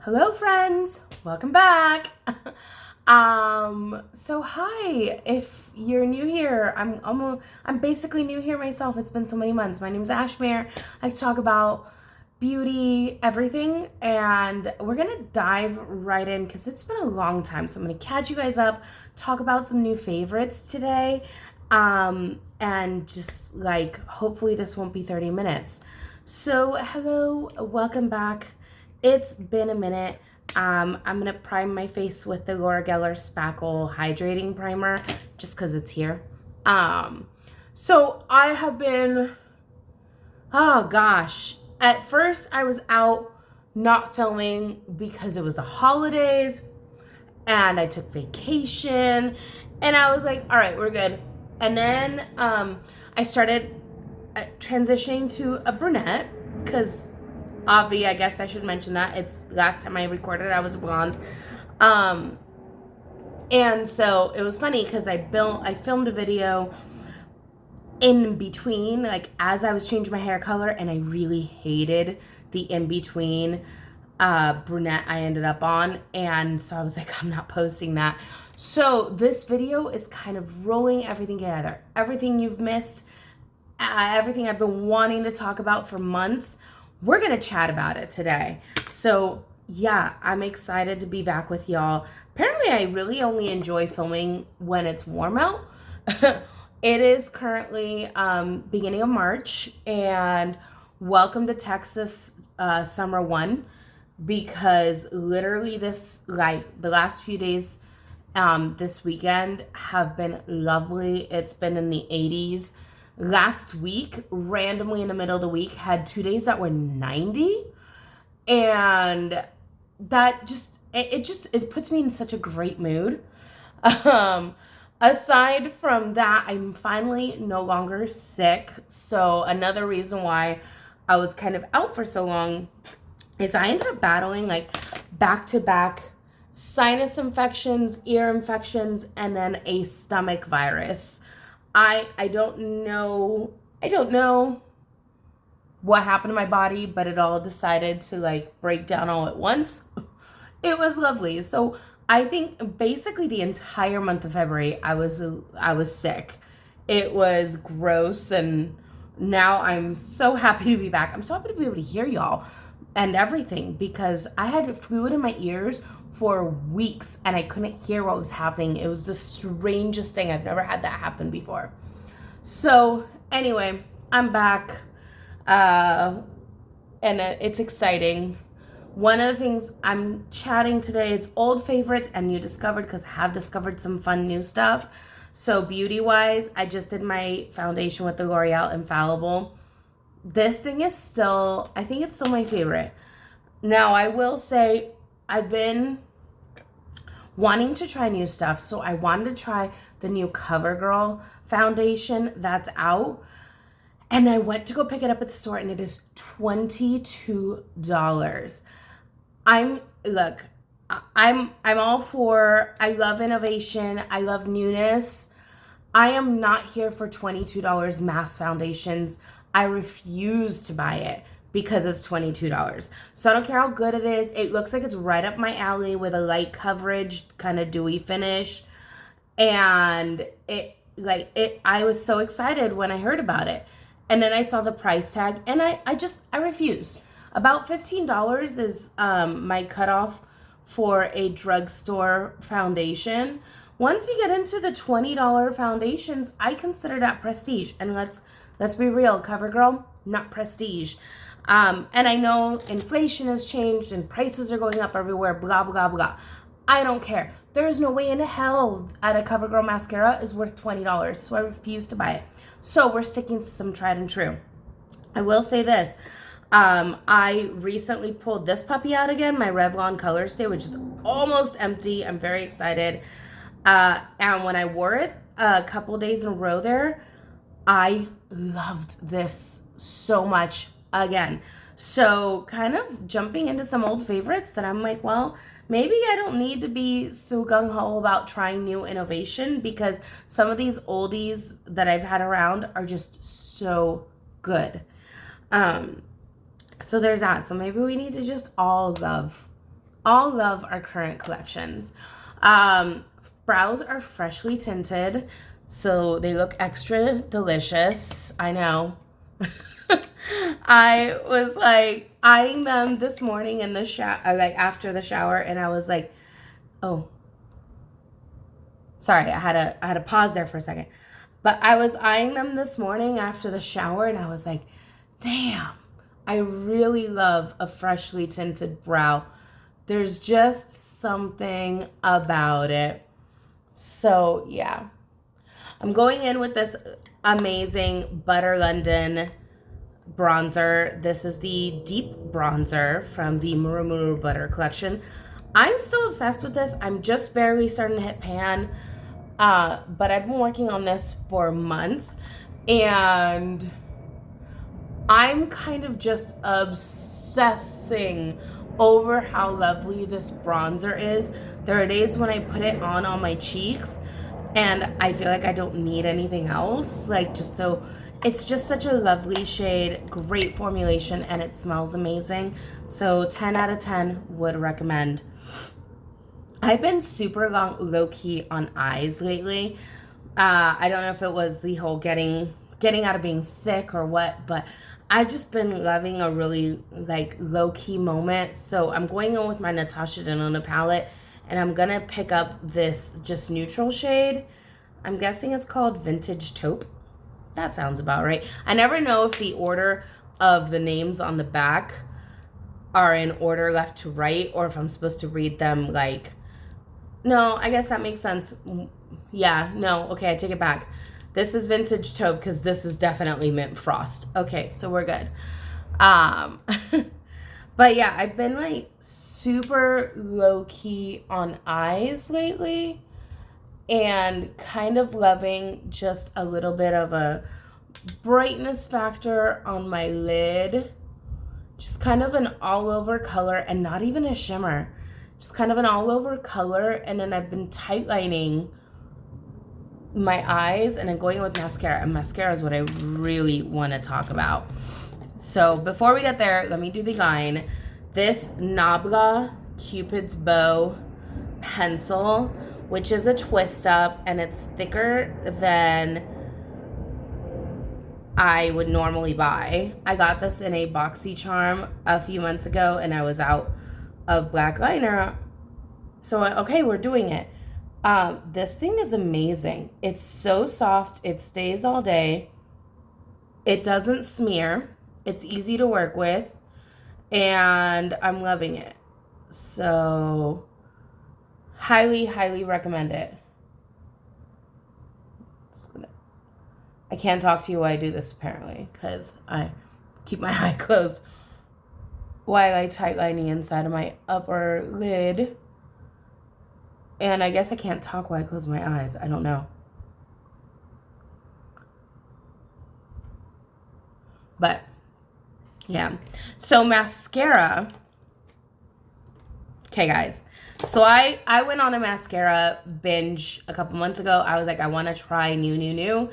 Hello friends, welcome back. So hi, if you're new here, I'm basically new here myself. It's been so many months. My name is Ashmere. I talk about beauty, everything, and we're gonna dive right in because it's been a long time. So I'm gonna catch you guys up, talk about some new favorites today, and just like hopefully this won't be 30 minutes. So hello, welcome back. It's been a minute. I'm going to prime my face with the Loreal Spackle Hydrating Primer just because it's here. So I have been, oh gosh. At first I was out not filming because it was the holidays and I took vacation and I was like, all right, we're good. And then I started transitioning to a brunette because Avi, I guess I should mention that. It's last time I recorded, I was blonde. And so it was funny because I filmed a video in between, like as I was changing my hair color, and I really hated the in-between brunette I ended up on. And so I was like, I'm not posting that. So this video is kind of rolling everything together. Everything you've missed, everything I've been wanting to talk about for months. We're going to chat about it today. So yeah, I'm excited to be back with y'all. Apparently, I really only enjoy filming when it's warm out. It is currently beginning of March, and welcome to Texas Summer 1, because literally the last few days this weekend have been lovely. It's been in the 80s. Last week, randomly in the middle of the week, had 2 days that were 90, and that just it puts me in such a great mood. Aside from that, I'm finally no longer sick. So another reason why I was kind of out for so long is I ended up battling like back-to-back sinus infections, ear infections, and then a stomach virus. I don't know what happened to my body, but it all decided to like break down all at once. It was lovely. So I think basically the entire month of February I was sick. It was gross, and now I'm so happy to be back. I'm so happy to be able to hear y'all and everything, because I had fluid in my ears for weeks and I couldn't hear what was happening. It was the strangest thing. I've never had that happen before. So anyway, I'm back, and it's exciting. One of the things I'm chatting today is old favorites and new discovered, because I have discovered some fun new stuff. So beauty wise, I just did my foundation with the L'Oreal Infallible. This thing is still, I think it's still my favorite. Now, I will say I've been wanting to try new stuff. So I wanted to try the new CoverGirl foundation that's out. And I went to go pick it up at the store and it is $22. I'm all for, I love innovation. I love newness. I am not here for $22 mass foundations. I refuse to buy it because it's $22. So I don't care how good it is. It looks like it's right up my alley with a light coverage, kind of dewy finish. And I was so excited when I heard about it. And then I saw the price tag and I refused. About $15 is my cutoff for a drugstore foundation. Once you get into the $20 foundations, I consider that prestige. And let's be real, CoverGirl, not prestige. And I know inflation has changed and prices are going up everywhere, blah, blah, blah. I don't care. There's no way in hell at a CoverGirl mascara is worth $20, so I refuse to buy it. So we're sticking to some tried and true. I will say this. I recently pulled this puppy out again, my Revlon Color Stay, which is almost empty. I'm very excited. And when I wore it a couple days in a row there, I loved this so much again. So kind of jumping into some old favorites that I'm like, well, maybe I don't need to be so gung-ho about trying new innovation, because some of these oldies that I've had around are just so good. So there's that. So maybe we need to just all love all love our current collections. Um, Brows are freshly tinted, so they look extra delicious. I know. I was like eyeing them this morning in the shower, like after the shower, and I was like, oh, sorry, I had to pause there for a second. But I was eyeing them this morning after the shower, and I was like, damn, I really love a freshly tinted brow. There's just something about it. So, yeah. I'm going in with this amazing Butter London bronzer. This is the deep bronzer from the Muru Muru Butter collection. I'm still obsessed with this. I'm just barely starting to hit pan. But I've been working on this for months. And I'm kind of just obsessing over how lovely this bronzer is. There are days when I put it on my cheeks and I feel like I don't need anything else. Like, just so, it's just such a lovely shade, great formulation, and it smells amazing. So 10 out of 10 would recommend. I've been super low-key on eyes lately. I don't know if it was the whole getting out of being sick or what, but I've just been loving a really like low-key moment. So I'm going in with my Natasha Denona palette, and I'm gonna pick up this just neutral shade. I'm guessing it's called Vintage Taupe. That sounds about right. I never know if the order of the names on the back are in order left to right, or if I'm supposed to read them like, no, I guess that makes sense. Yeah, no, okay, I take it back. This is Vintage Taupe because this is definitely Mint Frost. Okay, so we're good. But yeah, I've been like super low-key on eyes lately and kind of loving just a little bit of a brightness factor on my lid. Just kind of an all-over color and not even a shimmer. Just kind of an all-over color, and then I've been tightlining my eyes and then going with mascara. And mascara is what I really want to talk about. So before we get there, let me do the line. This Nabla Cupid's Bow pencil, which is a twist up, and it's thicker than I would normally buy. I got this in a BoxyCharm a few months ago, and I was out of black liner. So, okay, we're doing it. This thing is amazing. It's so soft. It stays all day. It doesn't smear. It's easy to work with. And I'm loving it. So, highly, highly recommend it. I can't talk to you while I do this, apparently, because I keep my eye closed while I tightline the inside of my upper lid. And I guess I can't talk while I close my eyes. I don't know. But, yeah. So, mascara. Okay, guys. So, I went on a mascara binge a couple months ago. I was like, I want to try new.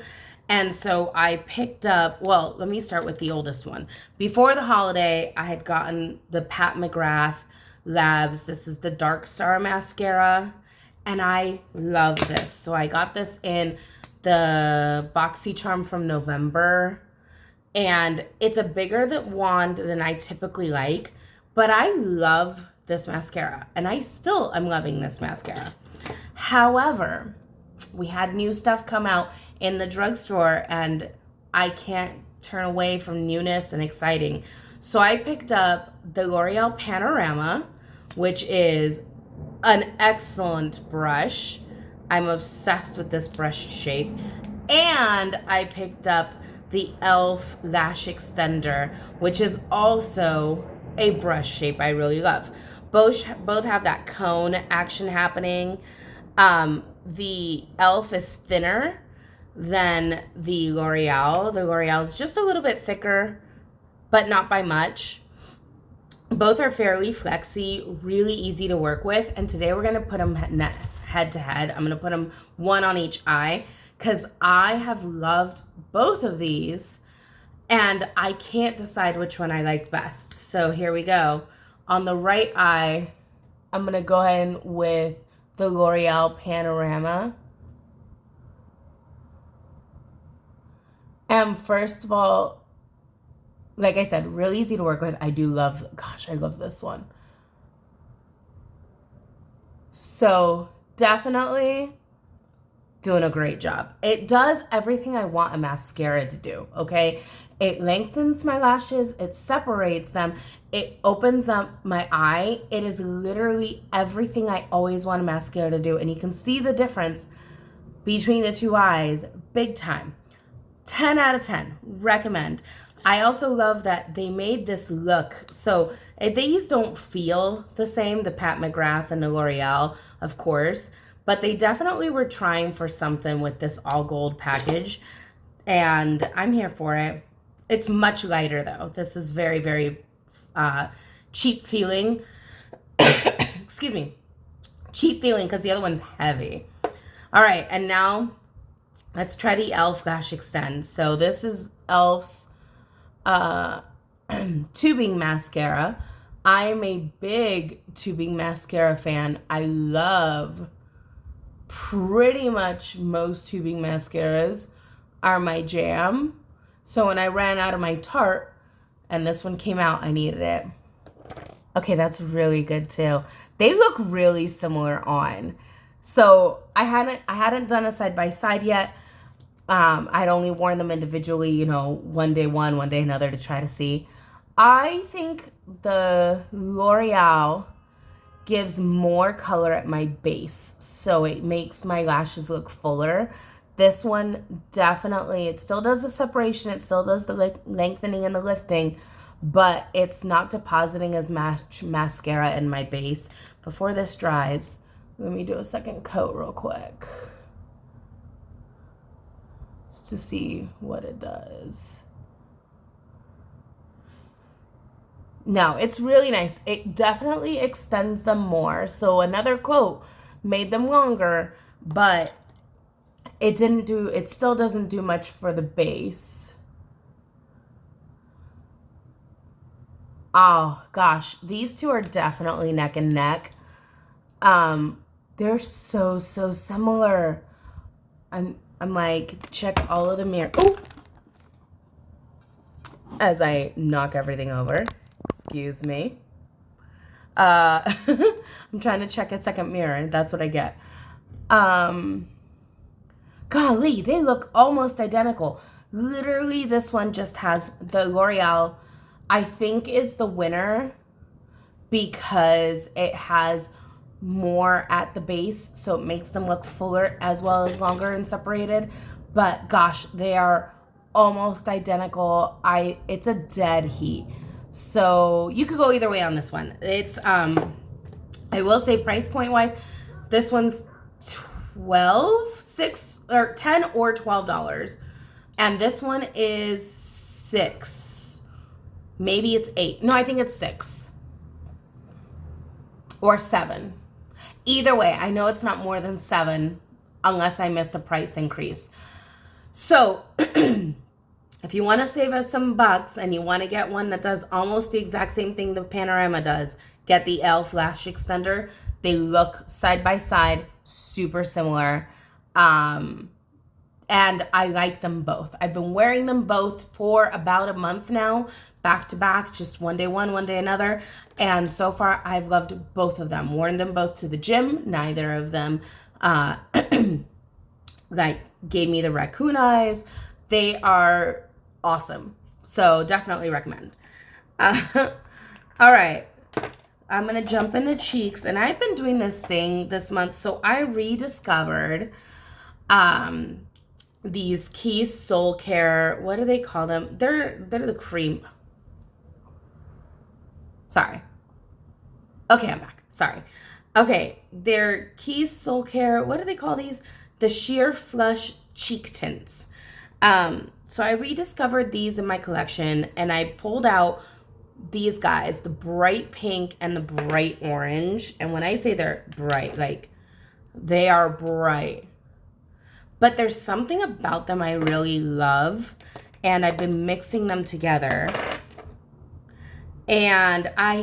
And so I picked up, well, let me start with the oldest one. Before the holiday, I had gotten the Pat McGrath Labs. This is the Dark Star mascara. And I love this. So I got this in the BoxyCharm from November. And it's a bigger wand than I typically like. But I love this mascara. And I still am loving this mascara. However, we had new stuff come out in the drugstore, and I can't turn away from newness and exciting. So I picked up the L'Oreal Panorama, which is an excellent brush. I'm obsessed with this brush shape. And I picked up the e.l.f. Lash Extender, which is also a brush shape I really love. Both have that cone action happening. The e.l.f. is thinner than the L'Oreal. The L'Oreal is just a little bit thicker, but not by much. Both are fairly flexy, really easy to work with. And today we're going to put them head to head. I'm going to put them one on each eye because I have loved both of these and I can't decide which one I like best. So here we go. On the right eye, I'm going to go ahead with the L'Oreal Panorama. And first of all, like I said, really easy to work with. I love this one. So definitely doing a great job. It does everything I want a mascara to do, okay? It lengthens my lashes, it separates them, it opens up my eye. It is literally everything I always want a mascara to do. And you can see the difference between the two eyes big time. 10 out of 10, recommend. I also love that they made this look. So these don't feel the same, the Pat McGrath and the L'Oreal, of course, but they definitely were trying for something with this all gold package, and I'm here for it. It's much lighter though. This is very, very cheap feeling. Excuse me. Cheap feeling because the other one's heavy. All right, and now let's try the e.l.f. Lash Extend. So this is e.l.f.'s tubing mascara. I am a big tubing mascara fan. I love pretty much most tubing mascaras are my jam. So when I ran out of my Tarte and this one came out, I needed it. Okay, that's really good too. They look really similar on. So I hadn't done a side by side yet. I'd only worn them individually, you know, one day one day another to try to see. I think the L'Oreal gives more color at my base, so it makes my lashes look fuller. This one definitely, it still does the separation, it still does the lengthening and the lifting, but it's not depositing as much mascara in my base. Before this dries, let me do a second coat real quick just to see what it does. No, it's really nice. It definitely extends them more. So another quote made them longer, but it still doesn't do much for the base. Oh gosh, these two are definitely neck and neck. They're so similar. I'm like, check all of the mirror. Oh, as I knock everything over. Excuse me. I'm trying to check a second mirror, and that's what I get. Golly, they look almost identical. Literally, this one just has the L'Oreal, I think, is the winner because it has more at the base, so it makes them look fuller as well as longer and separated. But gosh, they are almost identical. It's a dead heat. So you could go either way on this one. It's I will say price point wise, this one's $10 or $12. And this one is $6. Maybe it's $8. No, I think it's $6 or $7. Either way, I know it's not more than $7 unless I missed a price increase. So if you want to save us some bucks and you want to get one that does almost the exact same thing the Panorama does, get the e.l.f. Lash Extender. They look side by side, super similar. And I like them both. I've been wearing them both for about a month now, back to back, just one day one day another. And so far, I've loved both of them. Worn them both to the gym. Neither of them like gave me the raccoon eyes. They are awesome. So definitely recommend. All right. I'm going to jump into cheeks. And I've been doing this thing this month. So I rediscovered these Keys Soul Care. What do they call them? They're the cream. Sorry. Okay, I'm back. Sorry. Okay, they're Keys Soul Care. What do they call these? The Sheer Flush Cheek Tints. So I rediscovered these in my collection, and I pulled out these guys, the bright pink and the bright orange. And when I say they're bright, like, they are bright. But there's something about them I really love, and I've been mixing them together. And I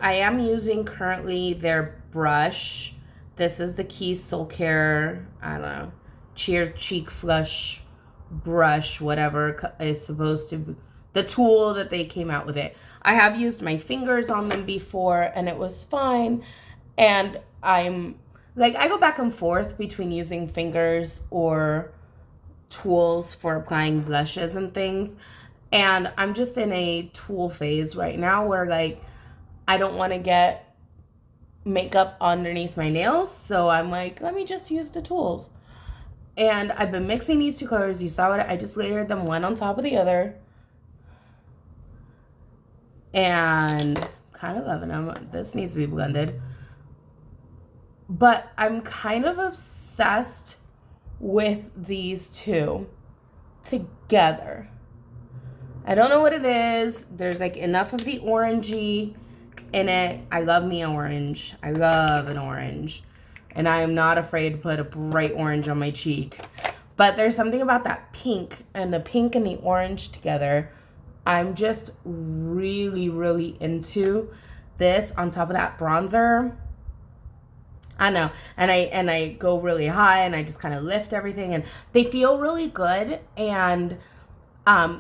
am using currently their brush. This is the Key Soul Care, I don't know, Cheer Cheek Flush brush, whatever is supposed to be the tool that they came out with it. I have used my fingers on them before and it was fine. And I'm like, I go back and forth between using fingers or tools for applying blushes and things. And I'm just in a tool phase right now where like I don't want to get makeup underneath my nails. So I'm like, let me just use the tools. And I've been mixing these two colors. You saw it. I just layered them one on top of the other. And kind of loving them. This needs to be blended. But I'm kind of obsessed with these two together. I don't know what it is. There's like enough of the orangey in it. I love me orange. I love an orange. And I am not afraid to put a bright orange on my cheek. But there's something about that pink and the pink and the orange together. I'm just really, really into this on top of that bronzer. I know. And I go really high and I just kind of lift everything. And they feel really good. And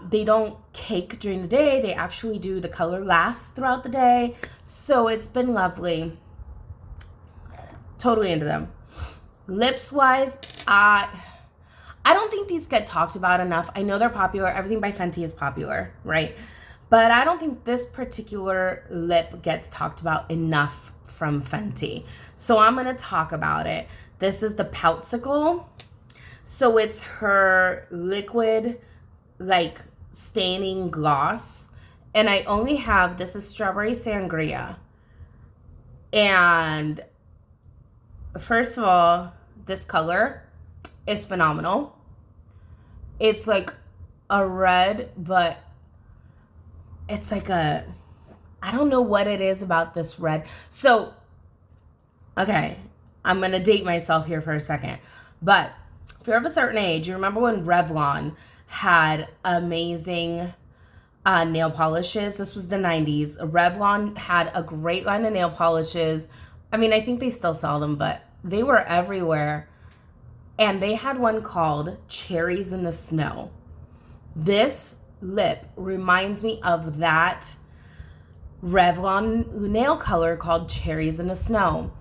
they don't cake during the day. They actually do. The color lasts throughout the day. So it's been lovely. Totally into them. Lips wise, I don't think these get talked about enough. I know they're popular. Everything by Fenty is popular, right? But I don't think this particular lip gets talked about enough from Fenty. So I'm going to talk about it. This is the Poutsicle. So it's her liquid, like, staining gloss. And I only have, this is Strawberry Sangria. And first of all, this color is phenomenal. It's like a red, but it's like a, I don't know what it is about this red. So, okay, I'm going to date myself here for a second. But if you're of a certain age, you remember when Revlon had amazing nail polishes? This was the 90s. Revlon had a great line of nail polishes. I mean, I think they still sell them, but they were everywhere. And they had one called Cherries in the Snow. This lip reminds me of that Revlon nail color called Cherries in the Snow.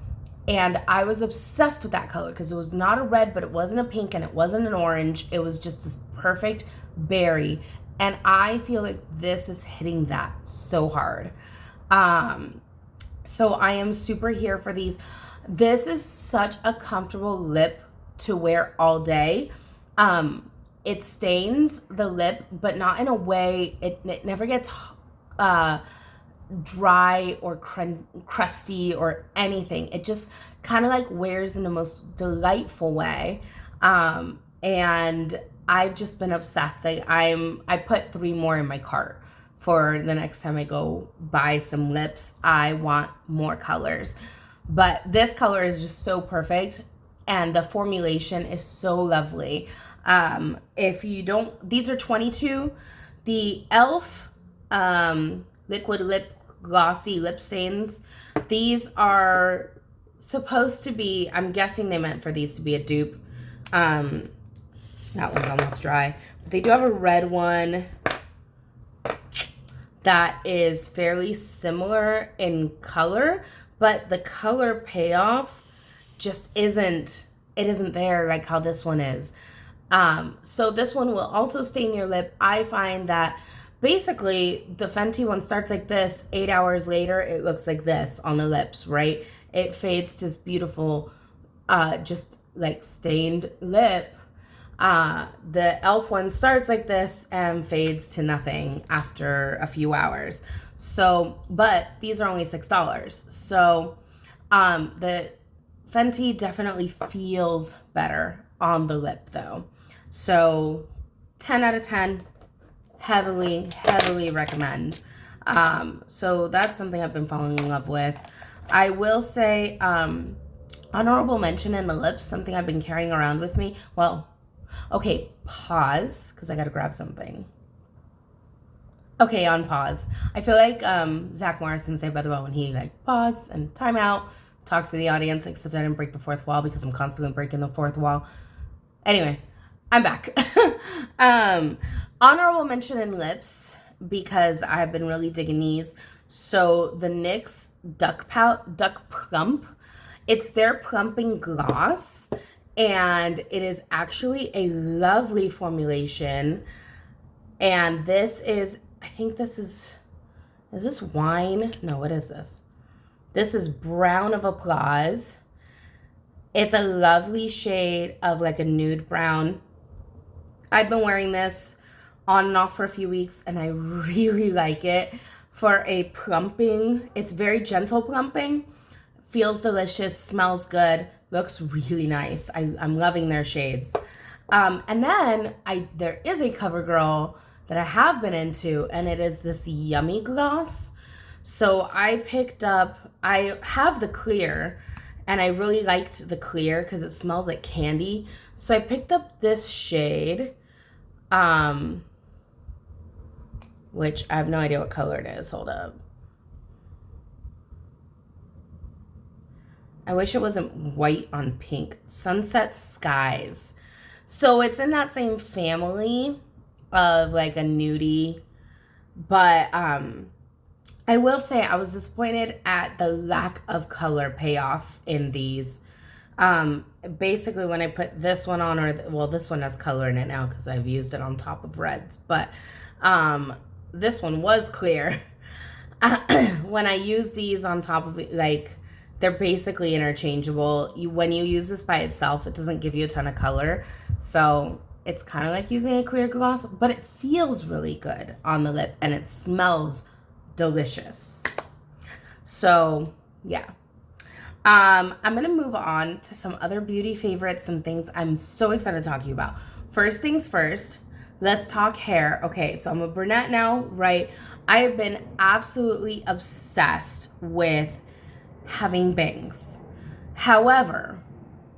And I was obsessed with that color because it was not a red, but it wasn't a pink, and it wasn't an orange. It was just this perfect berry. And I feel like this is hitting that so hard. So I am super here for these. This is such a comfortable lip to wear all day. It stains the lip, but not in a way, it never gets dry or crusty or anything. It just kind of like wears in the most delightful way. And I've just been obsessed. I put 3 more in my cart for the next time I go buy some lips. I want more colors. But this color is just so perfect. And the formulation is so lovely. If you don't, these are 22. The e.l.f. Liquid Lip Glossy Lip Stains. These are supposed to be, I'm guessing they meant for these to be a dupe. That one's almost dry. But they do have a red one that is fairly similar in color, but the color payoff just isn't there like how this one is. So this one will also stain your lip. I find that basically the Fenty one starts like this. 8 hours later, it looks like this on the lips, right? It fades to this beautiful, just like stained lip. The e.l.f. one starts like this and fades to nothing after a few hours. So, but these are only $6. So, the Fenty definitely feels better on the lip though. So 10 out of 10, heavily recommend. So that's something I've been falling in love with. I will say, honorable mention in the lips, something I've been carrying around with me. Well, okay, pause, because I gotta grab something. Okay, on pause. I feel like Zach Morrison Saved by the Bell when he like pause and time out, talks to the audience, except I didn't break the fourth wall because I'm constantly breaking the fourth wall. Anyway, I'm back. Honorable mention in lips because I've been really digging these. So the NYX Duck Plump, it's their plumping gloss, and it is actually a lovely formulation. And this is, I think this is this wine? No, what is this? This is Brown of Applause. It's a lovely shade of like a nude brown. I've been wearing this on and off for a few weeks, and I really like it for a plumping. It's very gentle plumping. Feels delicious, smells good, looks really nice. I'm loving their shades. And then there is a CoverGirl that I have been into, and it is this Yummy Gloss. So I have the clear, and I really liked the clear because it smells like candy. So I picked up this shade, which I have no idea what color it is. Hold up. I wish it wasn't white on pink. Sunset Skies. So it's in that same family of like a nudie, but I will say I was disappointed at the lack of color payoff in these. Basically when I put this one on, well, this one has color in it now because I've used it on top of reds, but this one was clear. When I use these on top of it, like, they're basically interchangeable. When you use this by itself, it doesn't give you a ton of color. So it's kind of like using a clear gloss, but it feels really good on the lip and it smells delicious. So yeah. I'm going to move on to some other beauty favorites and things I'm so excited to talk to you about. First things first, let's talk hair. Okay, so I'm a brunette now, right? I have been absolutely obsessed with having bangs. However,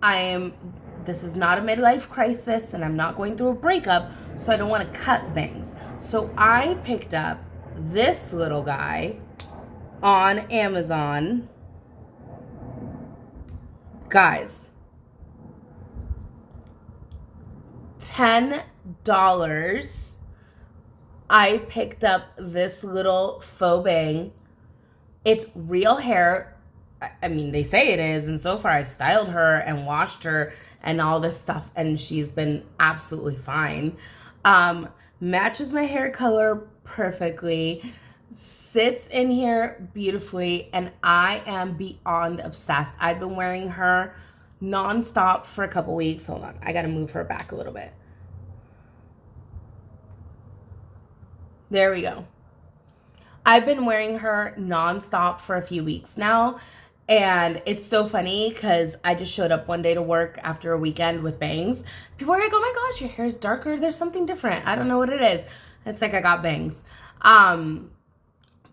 this is not a midlife crisis and I'm not going through a breakup, so I don't want to cut bangs. So I picked up this little guy on Amazon. Guys, $10. I picked up this little faux bang. It's real hair. I mean, they say it is, and so far I've styled her and washed her and all this stuff, and she's been absolutely fine. Matches my hair color perfectly, sits in here beautifully, and I am beyond obsessed. I've been wearing her nonstop for a couple weeks. Hold on, I gotta move her back a little bit. There we go. I've been wearing her nonstop for a few weeks now, and it's so funny because I just showed up one day to work after a weekend with bangs. People are like, oh my gosh, your hair's darker. There's something different. I don't know what it is. It's like I got bangs.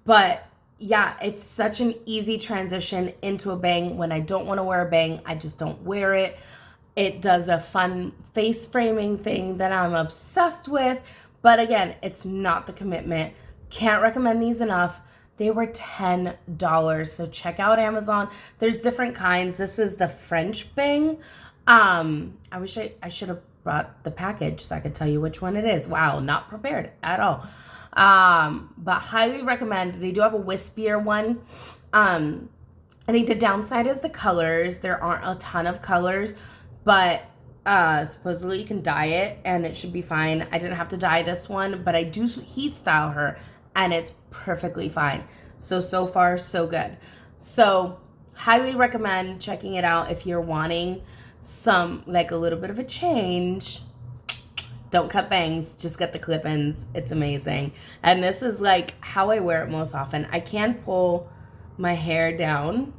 But yeah, it's such an easy transition into a bang. When I don't want to wear a bang, I just don't wear it. It does a fun face framing thing that I'm obsessed with. But again, it's not the commitment. Can't recommend these enough. They were $10. So check out Amazon. There's different kinds. This is the French bang. I wish I should have brought the package so I could tell you which one it is. Wow, not prepared at all. But highly recommend. They do have a wispier one. I think the downside is the colors. There aren't a ton of colors, but supposedly you can dye it and it should be fine. I didn't have to dye this one, but I do heat style her and it's perfectly fine. So far, so good. So highly recommend checking it out if you're wanting some, like, a little bit of a change. Don't cut bangs, just get the clip-ins. It's amazing. And this is like how I wear it most often. I can pull my hair down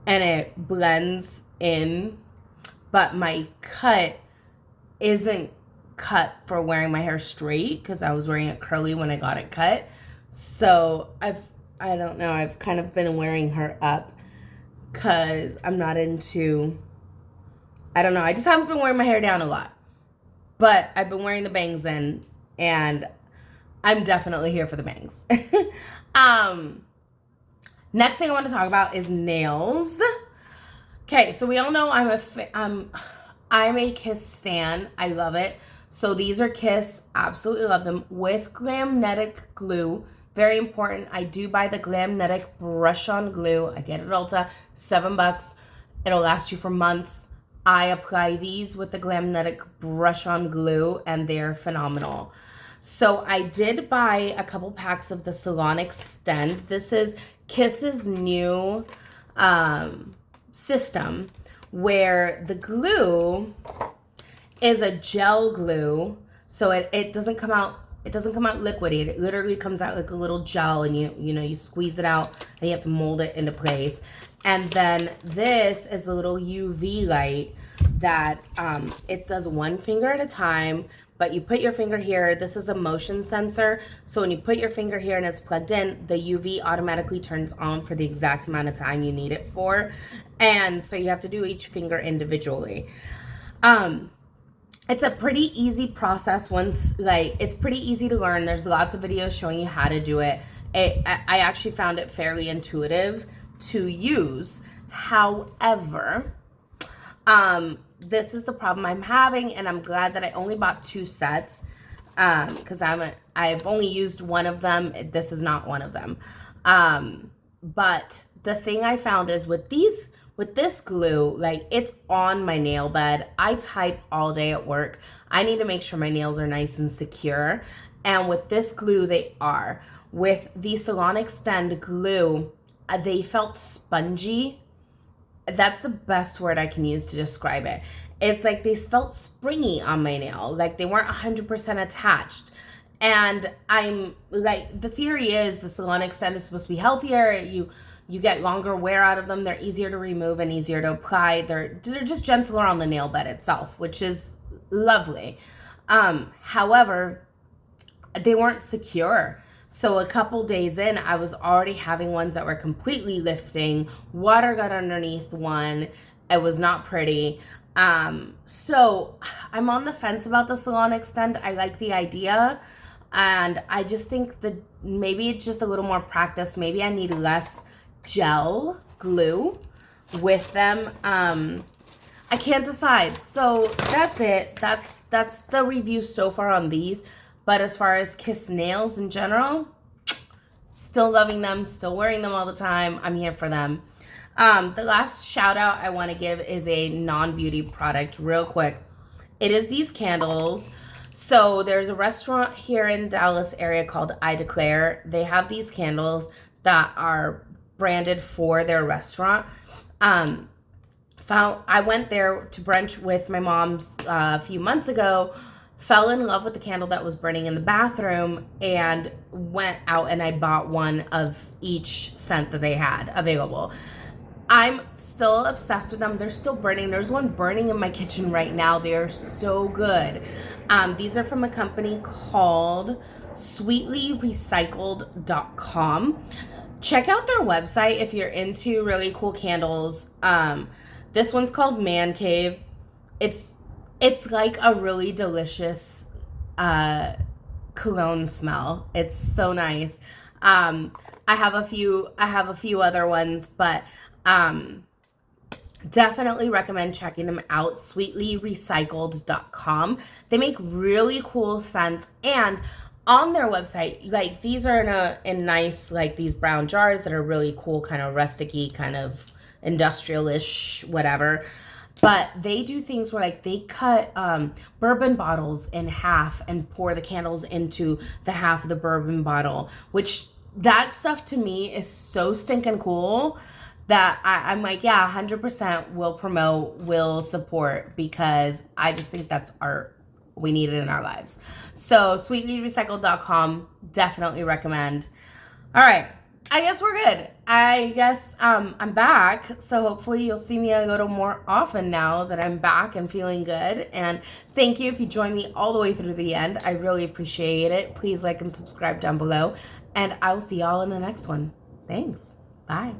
and it blends in, but my cut isn't cut for wearing my hair straight because I was wearing it curly when I got it cut. So I don't know, I've kind of been wearing her up because I'm not into, I don't know, I just haven't been wearing my hair down a lot. But I've been wearing the bangs in, and I'm definitely here for the bangs. Next thing I want to talk about is nails. Okay, so we all know I'm a Kiss stan. I love it. So these are Kiss. Absolutely love them. With Glamnetic glue. Very important. I do buy the Glamnetic brush-on glue. I get it at Ulta. $7. It'll last you for months. I apply these with the Glamnetic brush-on glue, and they're phenomenal. So I did buy a couple packs of the Salon Extend. This is Kiss's new system where the glue is a gel glue. So it doesn't come out liquidy. It literally comes out like a little gel, and you squeeze it out and you have to mold it into place. And then this is a little UV light that it does one finger at a time, but you put your finger here. This is a motion sensor. So when you put your finger here and it's plugged in, the UV automatically turns on for the exact amount of time you need it for. And so you have to do each finger individually. It's a pretty easy process it's pretty easy to learn. There's lots of videos showing you how to do it. I actually found it fairly intuitive to use. However, this is the problem I'm having, and I'm glad that I only bought 2 sets because I've only used one of them. This is not one of them. But the thing I found is with this glue, it's on my nail bed. I type all day at work. I need to make sure my nails are nice and secure. And with this glue, they are. With the Salon Extend glue, they felt spongy. That's the best word I can use to describe it. It's like they felt springy on my nail. They weren't 100% attached. And I'm the theory is the Salon Extend is supposed to be healthier. You get longer wear out of them. They're easier to remove and easier to apply. They're just gentler on the nail bed itself, which is lovely. However, they weren't secure. So a couple days in, I was already having ones that were completely lifting. Water got underneath one. It was not pretty. So I'm on the fence about the Salon Extend. I like the idea. And I just think that maybe it's just a little more practice. Maybe I need less gel glue with them. I can't decide. So that's it. That's the review so far on these. But as far as Kiss nails in general, still loving them, still wearing them all the time. I'm here for them. The last shout out I want to give is a non-beauty product real quick. It is these candles. So there's a restaurant here in Dallas area called I Declare. They have these candles that are branded for their restaurant. I went there to brunch with my mom's a few months ago, fell in love with the candle that was burning in the bathroom, and went out and I bought one of each scent that they had available. I'm still obsessed with them. They're still burning. There's one burning in my kitchen right now. They are so good. These are from a company called sweetlyrecycled.com. Check out their website if you're into really cool candles. This one's called Man Cave. It's like a really delicious cologne smell. It's so nice. I have a few other ones, but definitely recommend checking them out. Sweetlyrecycled.com. They make really cool scents, and on their website, these are in nice, these brown jars that are really cool, kind of rustic-y, kind of industrial-ish, whatever. But they do things where they cut bourbon bottles in half and pour the candles into the half of the bourbon bottle, which that stuff to me is so stinking cool that I'm yeah, 100% will promote, will support, because I just think that's art. We need it in our lives. So sweetlyrecycled.com, definitely recommend. All right, I guess we're good. I guess I'm back, so hopefully you'll see me a little more often now that I'm back and feeling good. And thank you if you joined me all the way through the end. I really appreciate it. Please like and subscribe down below, and I will see y'all in the next one. Thanks. Bye.